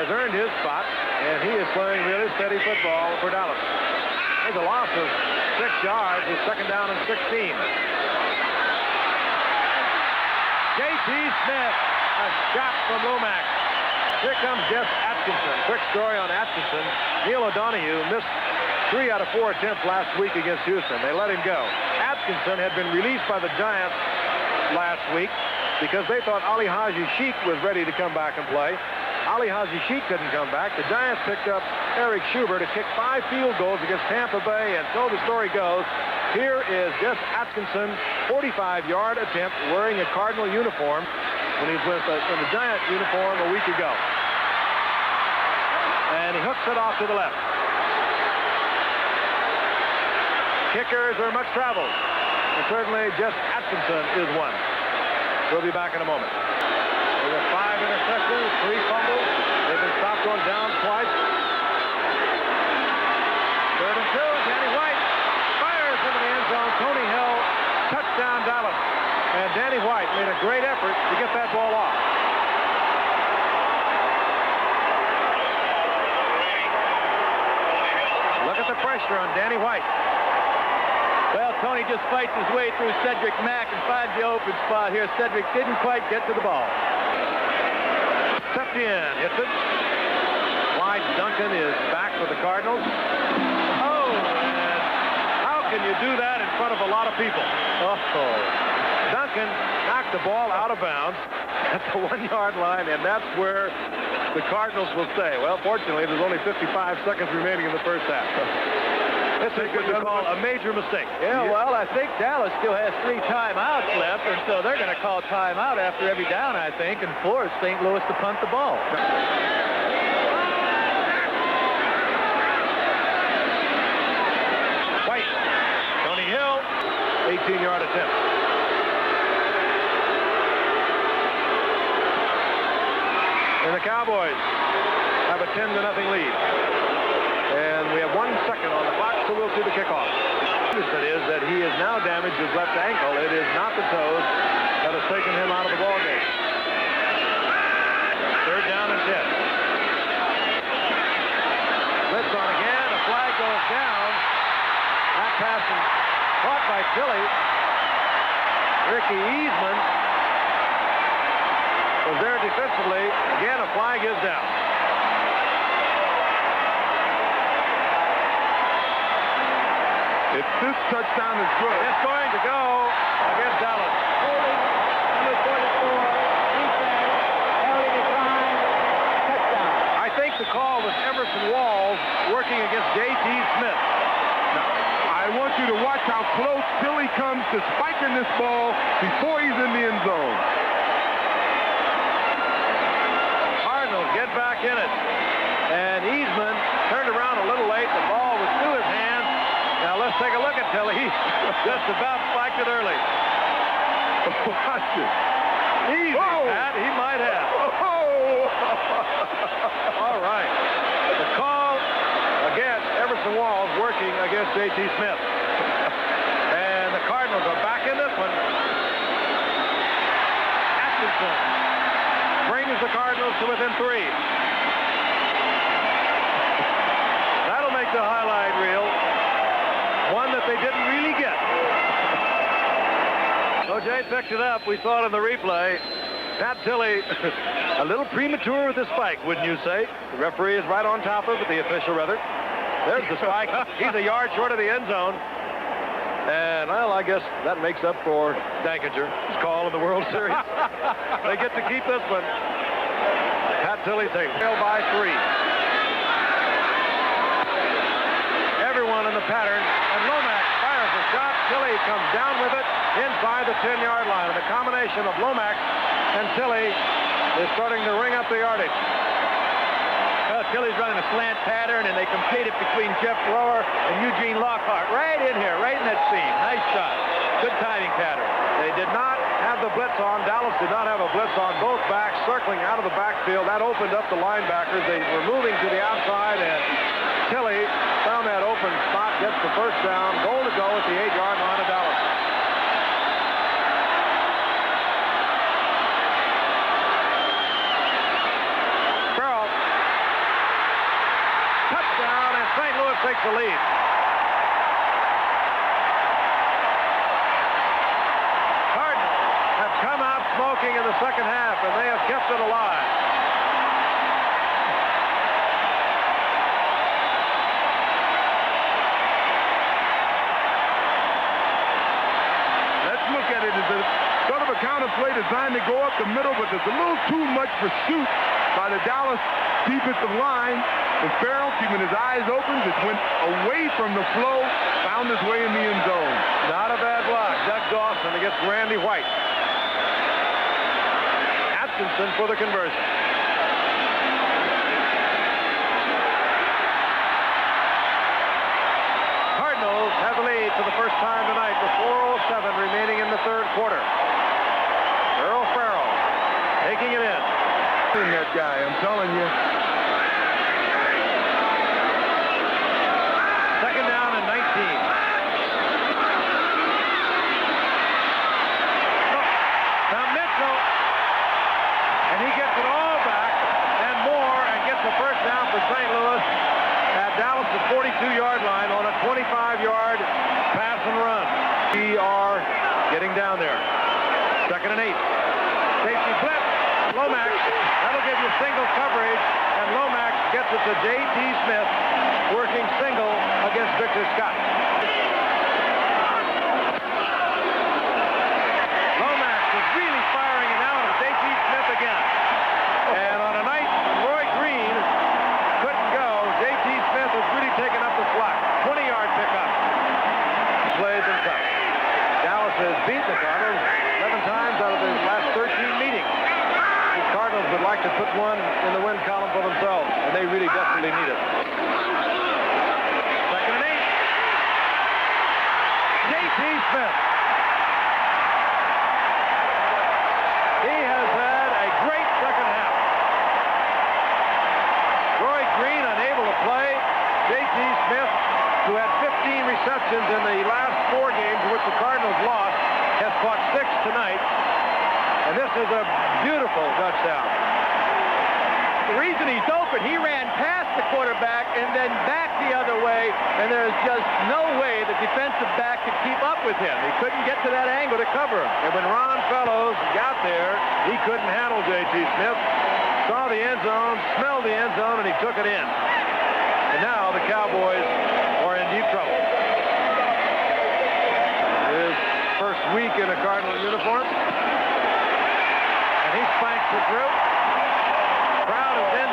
has earned his spot, and he is playing really steady football for Dallas. There's a loss of 6 yards with 2nd down and 16. J.T. Smith, a shot from Lomax. Here comes Jeff Atkinson. Quick story on Atkinson. Neil O'Donoghue missed 3 out of 4 attempts last week against Houston. They let him go. Atkinson had been released by the Giants last week because they thought Ali Haji Sheik was ready to come back and play. Ali Haji Sheik couldn't come back. The Giants picked up Eric Schubert to kick 5 field goals against Tampa Bay, and so the story goes. Here is Jeff Atkinson, 45-yard attempt wearing a Cardinal uniform when he was in the Giant uniform a week ago. And he hooks it off to the left. Kickers are much traveled, and certainly Jeff Atkinson is one. We'll be back in a moment. There were 5 interceptions, 3 fumbles. They've been stopped on downs twice. 3rd and 2, Danny White fires into the end zone. Tony Hill, touchdown Dallas. And Danny White made a great effort to get that ball off. Look at the pressure on Danny White. Well, Tony just fights his way through Cedric Mack and finds the open spot here. Cedric didn't quite get to the ball. Tucked in, hits it. Clyde Duncan is back for the Cardinals. Oh, and how can you do that in front of a lot of people? Oh, Duncan knocked the ball out of bounds at the 1-yard line, and that's where the Cardinals will stay. Well, fortunately, there's only 55 seconds remaining in the first half. This is what you call a major mistake. Yeah, well, I think Dallas still has 3 timeouts left, and so they're going to call timeout after every down, I think, and force St. Louis to punt the ball. White, Tony Hill, 18-yard attempt. And the Cowboys have a 10-0 lead. And we have 1 second on the clock, so we'll see the kickoff. It is that he has now damaged his left ankle. It is not the toes that has taken him out of the ball game. 3rd down and 10. Blitz on again. The flag goes down. That pass is caught by Philly. Ricky Eastman was there defensively. Again, a flag is down. If this touchdown is good, it's going to go against Dallas. Number 44, defense, early decline, touchdown. I think the call was Emerson Walls working against J.T. Smith. now, I want you to watch how close Philly comes to spiking this ball before he's in the end zone. Cardinals get back in it. And Eastman turned around a little late. The ball was through his hands. Now let's take a look at Tilly. He just about spiked it early. Watch it. Easy, Pat. He might have. All right. The call against Everson Walls working against J.T. Smith. And the Cardinals are back in this one. Atkinson brings the Cardinals to within 3. That'll make the highlight reel. One that they didn't really get. So Jay picked it up. We saw it in the replay. Pat Tilley, a little premature with the spike, wouldn't you say? The referee is right on top of it, the official rather. There's the spike. He's a yard short of the end zone. And, well, I guess that makes up for Dankinger, his call in the World Series. They get to keep this one. Pat Tilley takes it by 3. Everyone in the pattern, and Lomax fires a shot. Tilley comes down with it inside the 10-yard line. And the combination of Lomax and Tilley is starting to ring up the yardage. Well, Tilley's running a slant pattern, and they completed between Jeff Rohr and Eugene Lockhart. Right in here, right in that seam. Nice shot. Good timing pattern. They did not have the blitz on. Dallas did not have a blitz on. Both backs circling out of the backfield. That opened up the linebackers. They were moving to the outside, and Tilley found that open spot, gets the first down. Goal to go at the 8-yard line of Dallas. takes the lead. Cardinals have come out smoking in the second half, and they have kept it alive. Let's look at it as a sort of a counter play designed to go up the middle, but there's a little too much pursuit by the Dallas defensive line. And Farrell, keeping his eyes open, just went away from the flow, found his way in the end zone. Not a bad block. Doug Dawson against Randy White. Atkinson for the conversion. Cardinals have the lead for the first time tonight with 4:07 remaining in the third quarter. Earl Farrell taking it in. That guy, I'm telling you. Second down and 19. Now Mitchell, and he gets it all back and more and gets the first down for St. Louis at Dallas' 42-yard line on a 25-yard pass and run. We are getting down there. Second and 8. Safety blitz. Lomax. That'll give you single coverage, and Lomax gets it to J.T. Smith, working single against Victor Scott. Lomax is really firing it out at J.T. Smith again. And on a night when Roy Green couldn't go, J.T. Smith has really taken up the slack. 20-yard pickup. Plays and cuts. Dallas has beaten the Cardinals 11 times out of the last 13 meetings. The Cardinals would like to put one in the win column for themselves, and they really desperately need it. Second and 8. J.T. Smith. He has had a great second half. Roy Green unable to play. J.T. Smith, who had 15 receptions in the last 4 games in which the Cardinals lost, has caught 6 tonight. And this is a beautiful touchdown. The reason he's open, he ran past the quarterback and then back the other way, and there's just no way the defensive back could keep up with him. He couldn't get to that angle to cover him. And when Ron Fellows got there, he couldn't handle J.T. Smith. Saw the end zone, smelled the end zone, and he took it in. And now the Cowboys are in deep trouble. His first week in a Cardinal uniform. And he spanks it through. Crowd is in